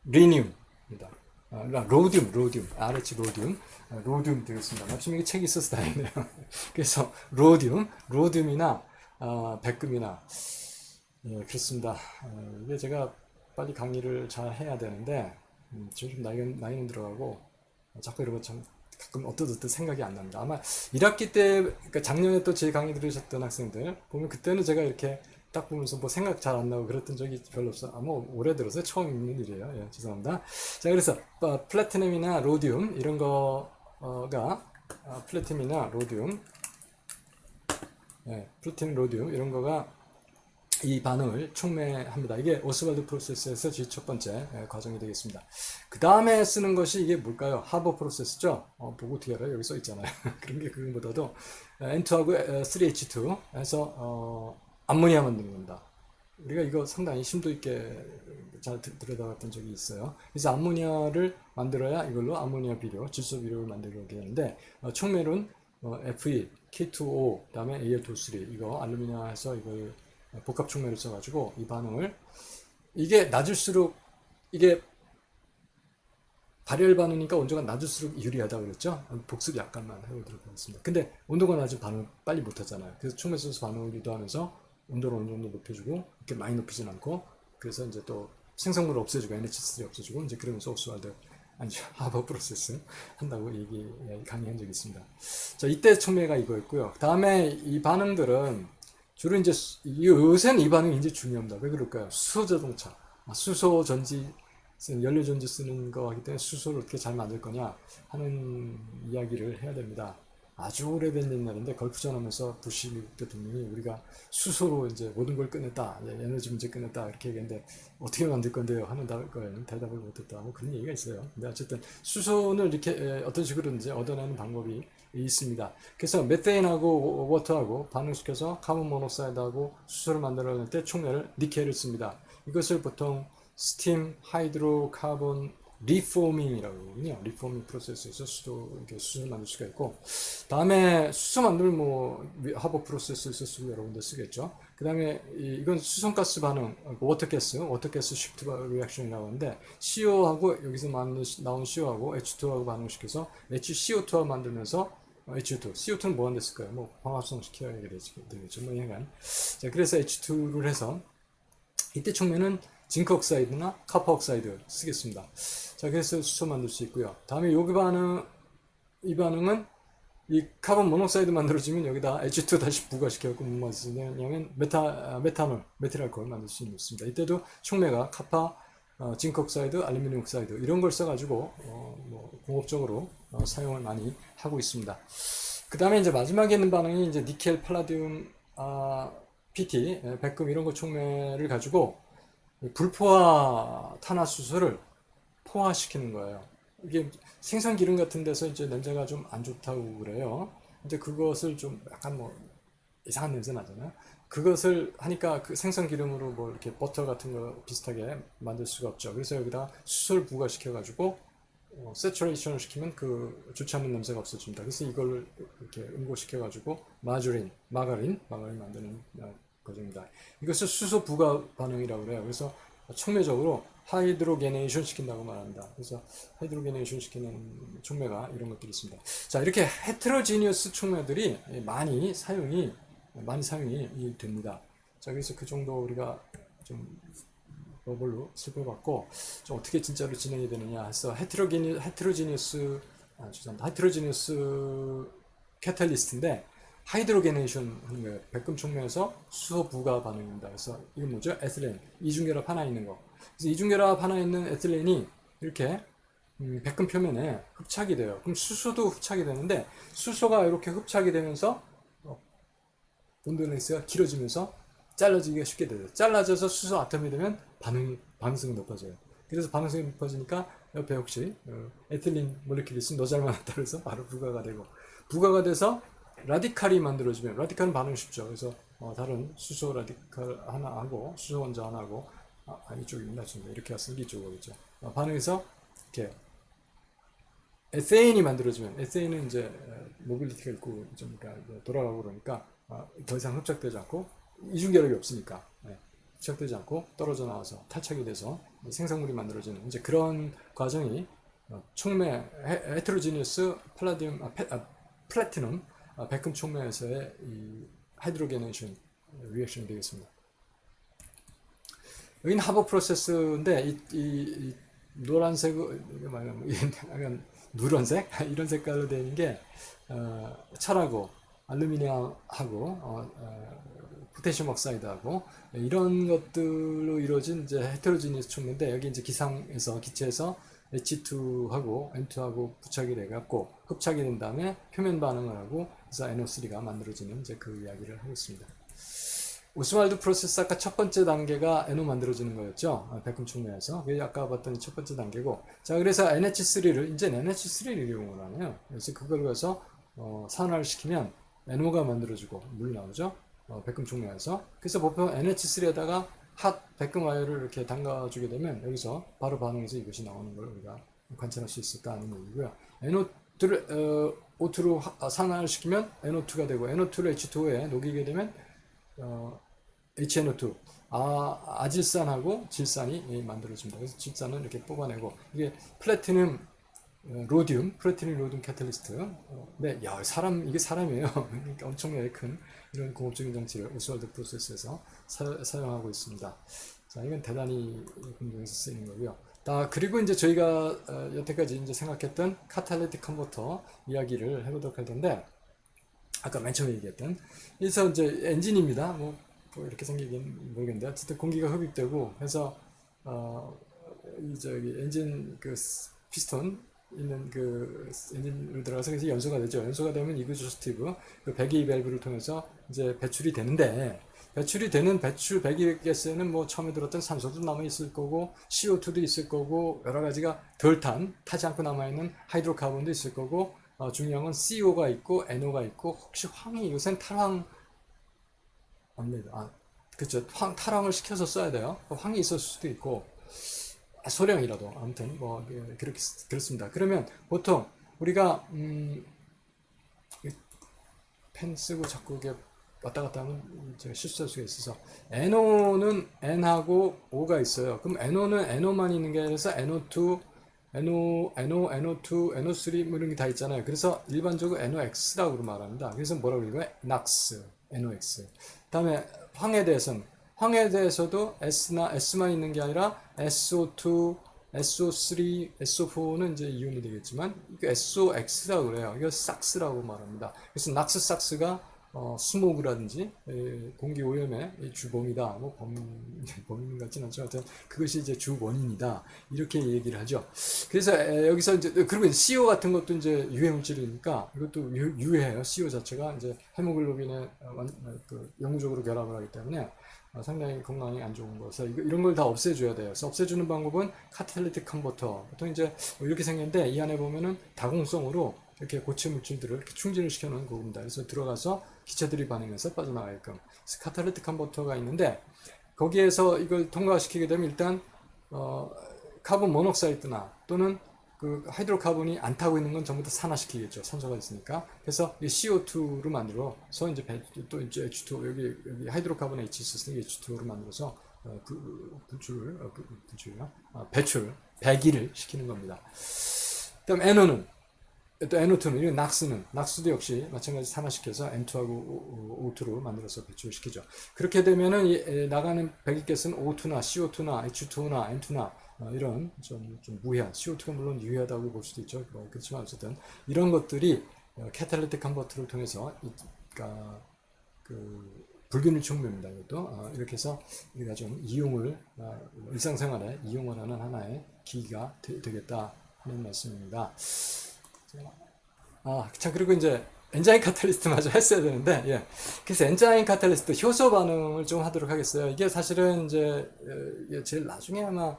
리늄입니다. 로디움, RH 로디움 되겠습니다. 마침 이게 책이 있어서 다행이네요. 그래서 로디움이나 백금이나 예, 그렇습니다. 이게 제가 빨리 강의를 잘 해야 되는데, 지금 좀 나이는 들어가고, 자꾸 이런 거참 가끔 어떠 생각이 안 납니다. 아마 1학기 때, 그러니까 작년에 또 제 강의 들으셨던 학생들, 보면 그때는 제가 이렇게 딱 보면서 뭐 생각 잘 안 나고 그랬던 적이 별로 없어. 아마 올해 들어서 처음 있는 일이에요. 예, 죄송합니다. 자, 그래서, 플래티넘이나 로디움, 이런 거가, 플래티넘이나 로디움, 예, 플래티넘 로디움, 이런 거가 이 반응을 촉매합니다. 이게 오스왈드 프로세스에서 첫 번째 과정이 되겠습니다. 그 다음에 쓰는 것이 이게 뭘까요? 하버 프로세스죠. 보고 어떻게 알아요? 여기 써 있잖아요. 그런 게 그거보다도 N2하고 3H2 해서 암모니아 만드는 겁니다. 우리가 이거 상당히 심도 있게 잘 들여다봤던 적이 있어요. 그래서 암모니아를 만들어야 이걸로 암모니아 비료, 질소 비료를 만들게 되는데 촉매론 Fe, K2O, 그다음에 Al2O3 이거 알루미늄에서 이걸 복합 촉매를 써가지고 이 반응을 이게 낮을수록 이게 발열 반응이니까 온도가 낮을수록 유리하다 그랬죠. 복습 약간만 해보도록 하겠습니다. 근데 온도가 낮은 반응 빨리 못하잖아요. 그래서 촉매 써서 반응을 유도하면서 온도를 어느 정도 높여주고 이렇게 많이 높이진 않고 그래서 이제 또 생성물을 없애주고 NH3 없애주고 이제 그러면서 오스왈드 아니죠 하버 프로세스 한다고 강의한 적이 있습니다. 자 이때 촉매가 이거였고요. 그 다음에 이 반응들은 주로 이제 요새는 이 반응이 이제 중요합니다. 왜 그럴까요? 수소 자동차, 수소 전지 연료 전지 쓰는 거기 때문에 수소를 어떻게 잘 만들 거냐 하는 이야기를 해야 됩니다. 아주 오래된 옛날인데 걸프전 하면서 부시 미국 대통령이 우리가 수소로 이제 모든 걸 끝냈다, 에너지 문제 끝냈다 이렇게 얘기했는데 어떻게 만들 건데요? 하는 대답을 못했다. 뭐 그런 얘기가 있어요. 근데 어쨌든 수소는 이렇게 어떤 식으로든지 얻어내는 방법이 있습니다. 그래서 메테인하고 워터하고 반응시켜서 카본 모노사이드하고 수소를 만들어낼 때 촉매를 니켈을 씁니다. 이것을 보통 스팀 하이드로 카본 리포밍이라고 하거든요. 리포밍 프로세스에서 수소를 만들 수가 있고, 다음에 수소 만들 하버 프로세스에서 쓰고 여러 군데 쓰겠죠. 그 다음에 이건 수송가스 반응, 워터가스 시프트 리액션이라고 하는데 CO하고 여기서 나온 CO하고 H2하고 반응시켜서 HCO2와 만들면서 H2, CO2는 뭐 하는 데 쓸까요? 뭐 광합성 시켜야 되겠죠. 뭐 약간. 자, 그래서 H2를 해서 이때 촉매는 징크 옥사이드나 카퍼 옥사이드 쓰겠습니다. 자, 그래서 수소 만들 수 있고요. 다음에 이 반응은 이 카본 모노사이드 만들어지면 여기다 H2 다시 부가시켜갖고 뭐 쓰냐면 메틸알코올 만들 수 있습니다. 이때도 촉매가 카파, 징크 옥사이드, 알루미늄 옥사이드 이런 걸 써가지고 공업적으로 사용을 많이 하고 있습니다. 그 다음에 이제 마지막에 있는 반응이 이제 니켈, 팔라디움, PT, 백금 이런 거 촉매를 가지고 불포화 탄화수소를 포화시키는 거예요. 이게 생선 기름 같은 데서 이제 냄새가 좀 안 좋다고 그래요. 이제 그것을 좀 약간 이상한 냄새 나잖아요. 그것을 하니까 그 생선 기름으로 뭐 이렇게 버터 같은 거 비슷하게 만들 수가 없죠. 그래서 여기다 수소를 부과시켜 가지고 세츄레이션을 시키면 그 좋지 않은 냄새가 없어집니다. 그래서 이걸 이렇게 응고시켜 가지고 마가린 만드는 과정입니다. 이것을 수소 부가 반응이라고 그래요. 그래서 촉매적으로 하이드로게네이션 시킨다고 말합니다. 그래서 하이드로게네이션 시키는 촉매가 이런 것들이 있습니다. 자, 이렇게 헤테로지니어스 촉매들이 많이 사용이 됩니다. 자, 그래서 그 정도 우리가 좀 버블로 살펴봤고, 좀 어떻게 진짜로 진행이 되느냐 해서 헤테로지니어스 캐탈리스트인데 하이드로게네이션 하는 거예요. 백금 촉매에서 수소 부가 반응입니다. 그래서 이건 뭐죠? 에틸렌 이중결합 하나 있는 거. 그래서 이중결합 하나 있는 에틸렌이 이렇게 백금 표면에 흡착이 돼요. 그럼 수소도 흡착이 되는데 수소가 이렇게 흡착이 되면서 본드레스가 길어지면서 잘라지기가 쉽게 돼요. 잘라져서 수소 아톰이 되면 반응성이 높아져요. 그래서 반응성이 높아지니까 옆에 혹시 에틸린 몰레큘이 있으면 너 잘 만났다 그래서 바로 부가가 돼서 라디칼이 만들어지면 라디칼은 반응이 쉽죠. 그래서 다른 수소 라디칼 하나 하고 수소 원자 하나 하고 이쪽입니다. 이렇게 왔으면 이쪽이죠. 반응해서 이렇게 에세인이 만들어지면 에세인은 이제 모빌리티가 있고 좀 돌아가고 그러니까 더 이상 흡착되지 않고 이중결합이 없으니까 흡착되지 않고 떨어져 나와서 탈착이 돼서 생성물이 만들어지는 이제 그런 과정이 촉매 헤테로지니어스 플래티넘 백금 촉매에서의 이 하이드로게네이션 리액션이 되겠습니다. 여기는 하버 프로세스인데 이 노란색 이게 약간 누런색 이런 색깔로 되어 있는 게 철하고 알루미늄하고 포테슘 oksa이드하고 이런 것들로 이루어진 이제 헤테로지니스 촉매인데 여기 이제 기체에서 H2하고 N2하고 부착이 돼갖고 흡착이 된 다음에 표면 반응을 하고 그래서 NO3가 만들어지는 이제 그 이야기를 하고 있습니다. 오스왈드 프로세스 아까 첫 번째 단계가 NO 만들어지는 거였죠. 백금 촉매에서. 그게 아까 봤던 첫 번째 단계고. 자, 그래서 NH3를, 이제 NH3를 이용을 하네요. 그래서 그걸 가서, 산화를 시키면 NO가 만들어지고, 물이 나오죠. 백금 촉매에서. 그래서 보통 NH3에다가 핫 백금 와이어를 이렇게 담가주게 되면 여기서 바로 반응해서 이것이 나오는 걸 우리가 관찰할 수 있을까 하는 얘기고요. NO2를, O2로 산화를 시키면 NO2가 되고, NO2를 H2에 녹이게 되면, HNO2 아질산하고 질산이 만들어집니다. 그래서 질산은 이렇게 뽑아내고 이게 플래티늄 로듐 캐탈리스트. 네, 야 이게 사람이에요. 그러니까 엄청나게 큰 이런 공업적인 장치를 오스왈드 프로세스에서 사용하고 있습니다. 자, 이건 대단히 공정에서 쓰이는 거고요. 그리고 이제 저희가 여태까지 이제 생각했던 카탈리틱 컨버터 이야기를 해보도록 할 텐데. 아까 맨 처음에 얘기했던 그래서 이제 엔진입니다. 뭐 이렇게 생기긴 모르겠는데 어쨌든 공기가 흡입되고 해서 이 저기 엔진 그 피스톤 있는 그 엔진으로 들어가서 그래서 연소가 되죠. 연소가 되면 이그조스티브 그 배기 밸브를 통해서 이제 배출이 되는데 배출이 되는 배기가스에는 뭐 처음에 들었던 산소도 남아 있을 거고 CO2도 있을 거고 여러 가지가 타지 않고 남아 있는 하이드로카본도 있을 거고. 중요한 건 CO가 있고 NO가 있고 혹시 황이 요새는 탈황 그렇죠. 탈황을 시켜서 써야 돼요. 황이 있을 수도 있고 소량이라도 아무튼 뭐 그렇습니다. 그러면 보통 우리가 펜 쓰고 자꾸 이게 왔다 갔다 하면 제가 실수할 수가 있어서 NO는 N하고 O가 있어요. 그럼 NO는 NO만 있는 게 아니라 NO2 NO2, NO3 뭐 이런 게 다 있잖아요. 그래서 일반적으로 NOx라고 말합니다. 그래서 뭐라고 그러는 거예요? NOx, NOx. 다음에 황에 대해서도 S만 있는 게 아니라 SO2, SO3, SO4는 이제 이온이 되겠지만 이거 SOx라고 그래요. 이거 삭스라고 말합니다. 그래서 낙스 삭스가 스모그라든지 공기 오염의 주범이다. 뭐 범인 같진 않죠. 하여튼 그것이 이제 주 원인이다. 이렇게 얘기를 하죠. 그래서 여기서 이제 그리고 CO 같은 것도 이제 유해 물질이니까 이것도 유해해요. CO 자체가 이제 헤모글로빈에 그 영구적으로 결합을 하기 때문에 상당히 건강에 안 좋은 거서 이런 걸 다 없애줘야 돼요. 그래서 없애주는 방법은 카탈리틱 컨버터. 보통 이제 이렇게 생겼는데 이 안에 보면은 다공성으로 이렇게 고체 물질들을 이렇게 충진을 시켜놓은 겁니다. 그래서 들어가서 기체들이 반응해서 빠져나가게끔. 카탈리틱 컨버터가 있는데 거기에서 이걸 통과시키게 되면 일단 카본 모녹사이드나 또는 그 하이드로카본이 안 타고 있는 건 전부 다 산화시키겠죠. 산소가 있으니까. 그래서 이 CO2로 만들어서 이제 또 이제 H2 여기 하이드로카본 H 있었으니 H2로 만들어서 배기를 시키는 겁니다. 그다음 NO는 또 NO2는, 이건 낙스도 역시 마찬가지 산화시켜서 N2하고 O2로 만들어서 배출시키죠. 그렇게 되면은 나가는 배기가스는 O2나 CO2나 H2나 N2나 이런 좀 무해한, CO2가 물론 유해하다고 볼 수도 있죠. 그렇지만 어쨌든 이런 것들이 캐탈리틱 컨버터를 통해서 그러니까 그 불균일 촉매입니다. 이것도 이렇게 해서 우리가 좀 이용을 일상생활에 이용을 하는 하나의 기기가 되겠다 하는 말씀입니다. 자, 그리고 이제 엔자임 카탈리스트 마저 했어야 되는데, 예. 그래서 엔자임 카탈리스트 효소 반응을 좀 하도록 하겠어요. 이게 사실은 이제 제일 나중에 아마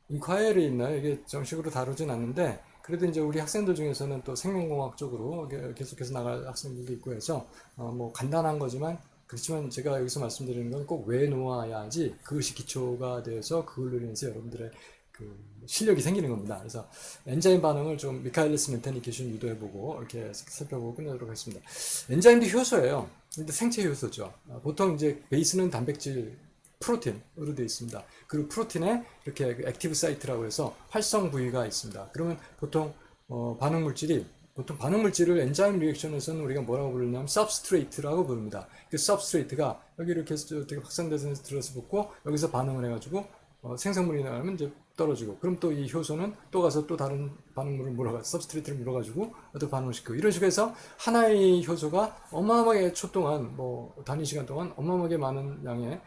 인콰이어에 있나요? 이게 정식으로 다루진 않는데, 그래도 이제 우리 학생들 중에서는 또 생명공학 쪽으로 계속해서 나갈 학생들도 있고 해서 뭐 간단한 거지만 그렇지만 제가 여기서 말씀드리는 건 꼭 외놓아야지 그것이 기초가 돼서 그걸로 인해서 여러분들의 그 실력이 생기는 겁니다. 그래서 엔자임 반응을 좀 미카엘리스 멘테니 기준 유도해보고 이렇게 살펴보고 끝내도록 하겠습니다. 엔자임도 효소예요. 근데 생체 효소죠. 보통 이제 베이스는 단백질, 프로틴으로 되어 있습니다. 그리고 프로틴에 이렇게 액티브 사이트라고 해서 활성 부위가 있습니다. 그러면 보통 반응 물질을 엔자임 리액션에서는 우리가 뭐라고 부르냐면 substrate라고 부릅니다. 그 substrate가 여기 이렇게 해서 되게 확산돼서 들어서 붙고 여기서 반응을 해가지고 생성물이 나가면 이제 떨어지고, 그럼 또 이 효소는 또 가서 또 다른 반응물을 सब스트레이트를 물어가지고 또 반응을 시키고, 이런 식으로 해서 하나의 효소가 어마어마하게 초 동안, 단위 시간 동안 어마어마하게 많은 양의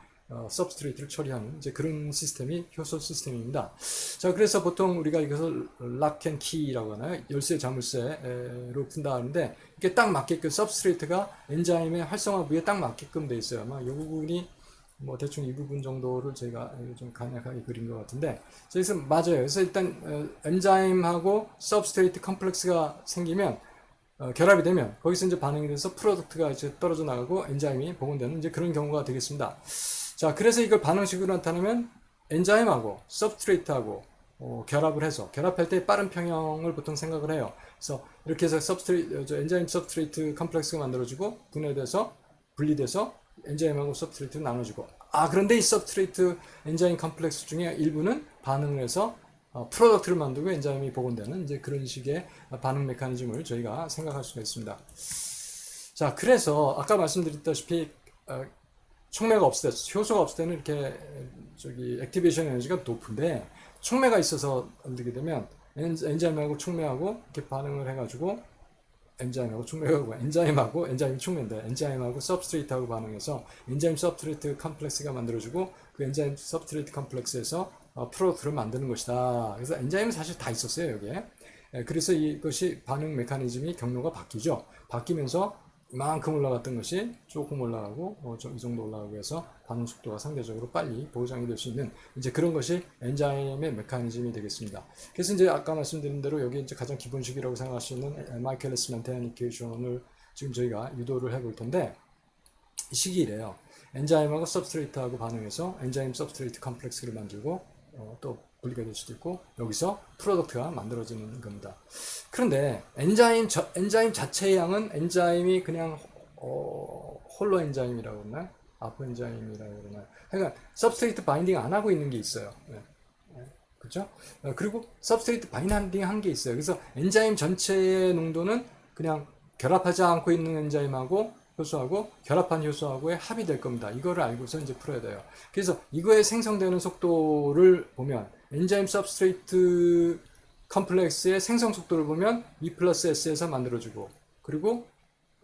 substrate를 처리하는 이제 그런 시스템이 효소 시스템입니다. 자, 그래서 보통 우리가 이것을 lock and key라고 하나요? 열쇠 자물쇠로 푼다 하는데, 이게 딱 맞게끔 substrate가 엔자임의 활성화 부위에 딱 맞게끔 돼 있어요. 아마 이 부분이 대충 이 부분 정도를 제가 좀 간략하게 그린 것 같은데, 그래서 맞아요. 그래서 일단 엔자임하고 substrate 컴플렉스가 생기면, 결합이 되면 거기서 이제 반응이 돼서 프로덕트가 이제 떨어져 나가고 엔자임이 복원되는 이제 그런 경우가 되겠습니다. 자, 그래서 이걸 반응식으로 나타내면 엔자임하고 substrate하고 결합을 해서, 결합할 때 빠른 평형을 보통 생각을 해요. 그래서 이렇게 해서 엔자임 substrate 컴플렉스가 만들어지고 분리돼서 엔자임하고 substrate를 나눠주고, 그런데 이 substrate 엔자임 컴플렉스 중에 일부는 반응을 해서 프로덕트를 만들고 엔자임이 복원되는 이제 그런 식의 반응 메커니즘을 저희가 생각할 수가 있습니다. 자, 그래서 아까 말씀드렸다시피 촉매가 없을 때, 효소가 없을 때는 이렇게 액티베이션 에너지가 높은데, 촉매가 있어서 만들게 되면 엔자임하고 촉매하고 이렇게 반응을 해가지고 엔자임하고 촉매하고 엔자임이 촉매인데 엔자임하고 सब스트레이트하고 반응해서 엔자임 सब스트레이트 컴플렉스가 만들어지고, 그 엔자임 सब스트레이트 컴플렉스에서 프로덕트를 만드는 것이다. 그래서 엔자임은 사실 다 있었어요, 여기에. 그래서 이것이 반응 메커니즘이 경로가 바뀌죠. 바뀌면서 이만큼 올라갔던 것이 조금 올라가고 이 정도 올라가고 해서 반응 속도가 상대적으로 빨리 보장이 될 수 있는 이제 그런 것이 엔자임의 메커니즘이 되겠습니다. 그래서 이제 아까 말씀드린 대로 여기 이제 가장 기본식이라고 생각할 수 있는 마이켈레스 멘텐 이퀘이션을 지금 저희가 유도를 해볼 텐데, 이 식이 이래요. 엔자임하고 सब스트레이트하고 반응해서 엔자임 सब스트레이트 컴플렉스를 만들고 또 분리가 될 수도 있고, 여기서 프로덕트가 만들어지는 겁니다. 그런데 엔자임 자체의 양은, 엔자임이 그냥 홀로 엔자임이라고 그러나요? 아포 엔자임이라고 그러나요? 그러니까 सब스트레이트 바인딩 안 하고 있는 게 있어요. 그렇죠? 그리고 सब스트레이트 바인딩 한 게 있어요. 그래서 엔자임 전체의 농도는 그냥 결합하지 않고 있는 엔자임하고 효소하고 결합한 효소하고의 합이 될 겁니다. 이거를 알고서 이제 풀어야 돼요. 그래서 이거에 생성되는 속도를 보면, 엔자임 सब스트레이트 컴플렉스의 생성 속도를 보면 E 플러스 S에서 만들어지고, 그리고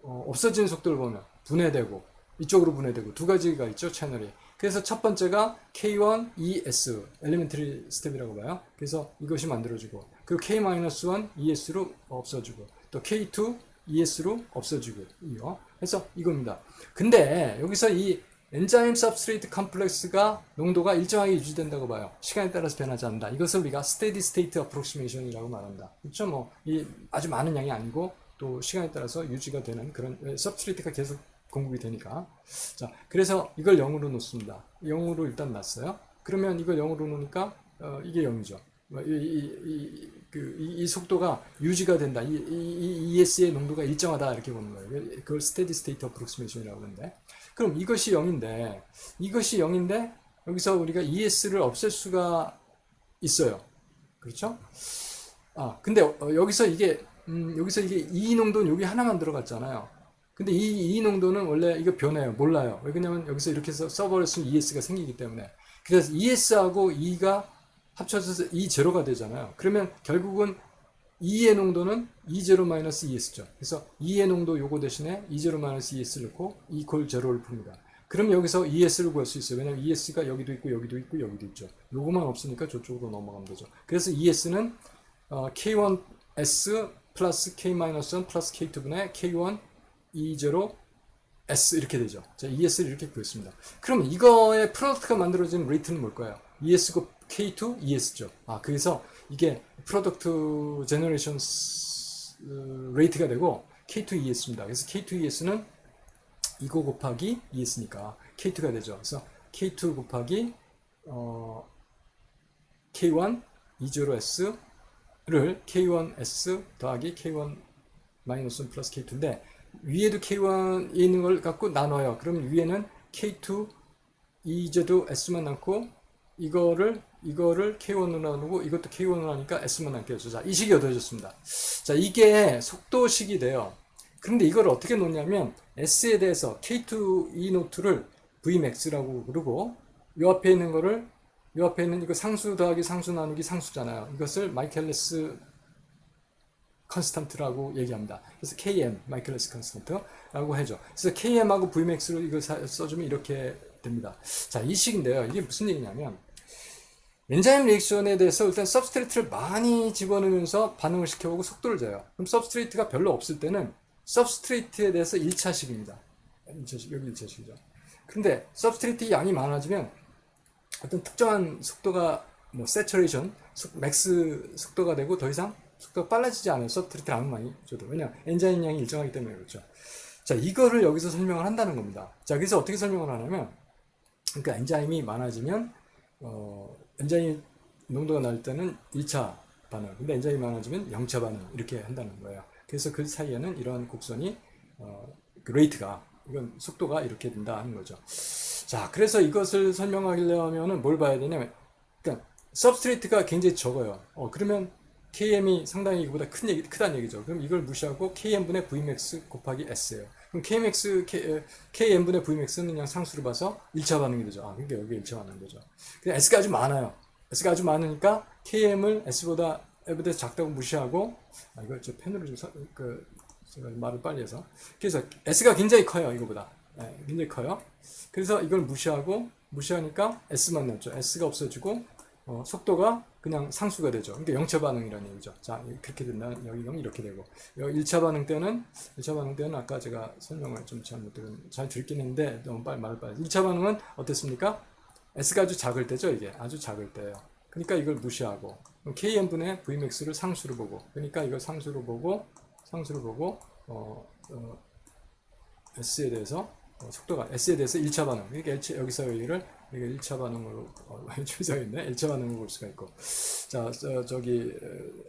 없어지는 속도를 보면 분해되고, 이쪽으로 분해되고, 두 가지가 있죠, 채널이. 그래서 첫 번째가 K1ES 엘리멘터리 스텝이라고 봐요. 그래서 이것이 만들어지고, 그리고 K-1 ES로 없어지고, 또 K2 ES로 없어지고, 그래서 이겁니다. 근데 여기서 이 엔자임 सब스트레이트 컴플렉스가 농도가 일정하게 유지된다고 봐요. 시간에 따라서 변하지 않는다. 이것을 우리가 스테디 스테이트 어프로시메이션이라고 말합니다. 그렇죠? 이 아주 많은 양이 아니고 또 시간에 따라서 유지가 되는 그런 सब스트레이트가 계속 공급이 되니까. 자, 그래서 이걸 0으로 놓습니다. 0으로 일단 놨어요. 그러면 이걸 0으로 놓으니까 이게 0이죠. 이 속도가 유지가 된다. ES의 농도가 일정하다. 이렇게 보는 거예요. 그걸 스테디 스테이트 어프로시메이션이라고 하는데. 그럼 이것이 0인데, 여기서 우리가 ES를 없앨 수가 있어요. 그렇죠? 근데 여기서 이게 E 농도는 여기 하나만 들어갔잖아요. 근데 이 농도는 원래 이거 변해요. 몰라요. 왜냐면 여기서 이렇게 해서 서버렸으면 ES가 생기기 때문에. 그래서 ES하고 E가 합쳐져서 E0가 되잖아요. 그러면 결국은 E의 농도는 E0-ES죠. 그래서 E의 농도 요거 대신에 E0-ES를 넣고 E 콜 0를 풉니다. 그럼 여기서 ES를 구할 수 있어요. 왜냐면 ES가 여기도 있고 여기도 있고 여기도 있죠. 요거만 없으니까 저쪽으로 넘어가면 되죠. 그래서 ES는 K1S 플러스 K-1 플러스 K2분의 K1 E0 S 이렇게 되죠. 자, ES를 이렇게 구했습니다. 그럼 이거의 프로덕트가 만들어진 레이트는 뭘까요? ES고 K2 ES죠. 그래서 이게 프로덕트 제너레이션 레이트가 되고 K2 ES입니다. 그래서 K2 ES는 이거 곱하기 ES니까 K2가 되죠. 그래서 K2 곱하기 K1 E0S를 K1S 더하기 K1 마이너스 플러스 K2인데, 위에도 K1이 있는 걸 갖고 나눠요. 그럼 위에는 K2 E0 S만 남고, 이거를 K1으로 나누고 이것도 K1으로 하니까 S만 남게 되죠. 자, 이 식이 얻어졌습니다. 자, 이게 속도식이 돼요. 그런데 이걸 어떻게 놓냐면 S에 대해서 K2 E 노트를 Vmax라고 부르고, 이 앞에 있는 거를 이 앞에 있는 이거 상수 더하기 상수 나누기 상수잖아요. 이것을 마이켈레스 컨스턴트라고 얘기합니다. 그래서 KM, 마이클레스 컨스턴트라고 하죠. 그래서 KM하고 Vmax로 이걸 써주면 이렇게 됩니다. 자, 이 식인데요. 이게 무슨 얘기냐면, 엔자임 리액션에 대해서 일단 सब스트레이트를 많이 집어넣으면서 반응을 시켜보고 속도를 재요. 그럼 सब스트레이트가 별로 없을 때는 सब스트레이트에 대해서 1차식입니다. 1차식, 여기 1차식이죠. 근데 सब스트레이트 양이 많아지면 어떤 특정한 속도가 뭐 세처레이션, 맥스 속도가 되고 더 이상 속도가 빨라지지 않아요. 서브트레이트를 아무 많이 줘도. 왜냐? 엔자임 양이 일정하기 때문에 그렇죠. 자, 이거를 여기서 설명을 한다는 겁니다. 자, 그래서 어떻게 설명을 하냐면, 그러니까 엔자임이 많아지면, 엔자임 농도가 낮을 때는 1차 반응, 근데 엔자임이 많아지면 0차 반응, 이렇게 한다는 거예요. 그래서 그 사이에는 이러한 곡선이, 그 레이트가, 이건 속도가 이렇게 된다 하는 거죠. 자, 그래서 이것을 설명하려면은 뭘 봐야 되냐면, 그러니까, सब스트레이트가 굉장히 적어요. 그러면 KM이 상당히 이거보다 크다는 얘기죠. 그럼 이걸 무시하고 KM분의 Vmax 곱하기 S예요. 그럼 KM분의 Vmax는 그냥 상수로 봐서 1차 반응이 되죠. 그러니까 여기 1차 반응이 되죠. 근데 S가 아주 많아요. S가 아주 많으니까 KM을 S보다 작다고 무시하고, 이거 저 펜으로 좀, 제가 말을 빨리 해서. 그래서 S가 굉장히 커요, 이거보다. 네, 굉장히 커요. 그래서 이걸 무시하니까 S만 남죠. S가 없어지고, 속도가 그냥 상수가 되죠. 그러니까 0차 반응이라는 얘기죠. 자, 그렇게 된다면 여기 가면 이렇게 되고, 1차 반응 때는 아까 제가 설명을 좀 잘 듣긴 했는데 너무 말을 빨리. 1차 반응은 어땠습니까? S가 아주 작을 때죠, 이게. 아주 작을 때예요. 그러니까 이걸 무시하고, KM분의 Vmax를 상수로 보고, 그러니까 이걸 상수로 보고, S에 대해서, 속도가 S에 대해서 1차 반응. 그러니까 여기서 여기를 1차 반응으로, 있네. 1차 반응으로 볼 수가 있고. 자, 저기,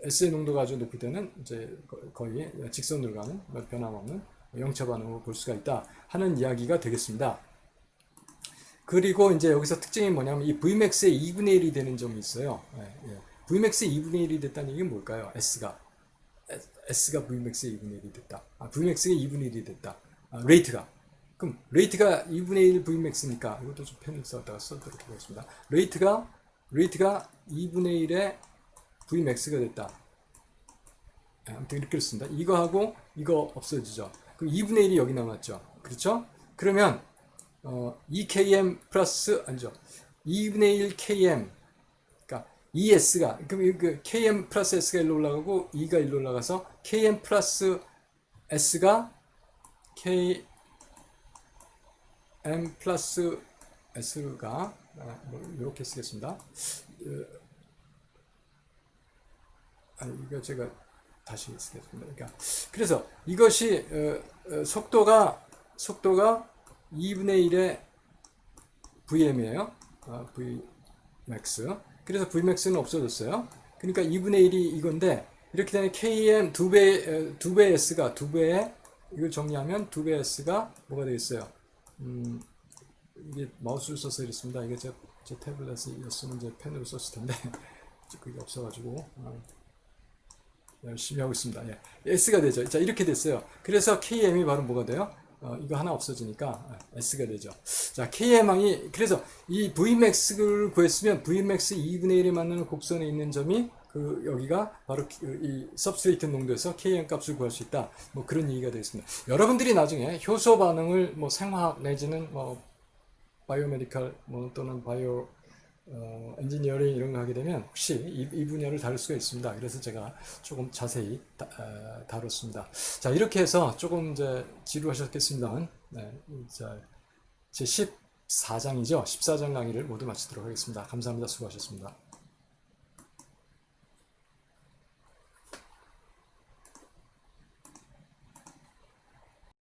S의 농도가 아주 높을 때는 이제 거의 직선으로 가는 변함없는 0차 반응으로 볼 수가 있다 하는 이야기가 되겠습니다. 그리고 이제 여기서 특징이 뭐냐면 이 Vmax의 2분의 1이 되는 점이 있어요. Vmax의 2분의 1이 됐다는 얘기는 뭘까요? S가 Vmax의 2분의 1이 됐다. Vmax의 2분의 1이 됐다. 레이트가. 그럼 레이트가 2분의 1 Vmax니까 이것도 좀 펜을 써다가 써도록 하겠습니다. 레이트가 2분의 1의 Vmax가 됐다. 아무튼 이렇게 씁니다. 이거하고 이거 없어지죠. 그럼 2분의 1이 여기 남았죠. 그렇죠? 그러면 2km 플러스 아니죠. 2분의 1 km 그러니까 ES가 그럼 그 km 플러스 S가 일로 올라가고 2가 일로 올라가서 km 플러스 S가 km 플러스 S가 이렇게 쓰겠습니다. 이거 제가 다시 쓰겠습니다. 그러니까 그래서 이것이 속도가 2분의 1의 Vm이에요. Vmax. 그래서 Vmax는 없어졌어요. 그러니까 2분의 1이 이건데 이렇게 되면 Km 2배 S가 2배의 이걸 정리하면 2배 S가 뭐가 되겠어요? 이게 마우스를 써서 이렇습니다. 이게 제 태블릿이었으면 이제 펜으로 썼을 텐데 그게 없어가지고 열심히 하고 있습니다. 예. S가 되죠. 자, 이렇게 됐어요. 그래서 KM이 바로 뭐가 돼요? 이거 하나 없어지니까 S가 되죠. 자, KM이 그래서 이 Vmax를 구했으면 Vmax 2분의 1에 맞는 곡선에 있는 점이 여기가 바로 이 substrate 농도에서 KM 값을 구할 수 있다. 뭐 그런 얘기가 되겠습니다. 여러분들이 나중에 효소 반응을 뭐 생화학 내지는 뭐 바이오메디컬 뭐 또는 바이오 엔지니어링 이런 거 하게 되면 혹시 이 분야를 다룰 수가 있습니다. 그래서 제가 조금 자세히 다뤘습니다. 자, 이렇게 해서 조금 이제 지루하셨겠습니다만, 제 14장이죠. 14장 강의를 모두 마치도록 하겠습니다. 감사합니다. 수고하셨습니다.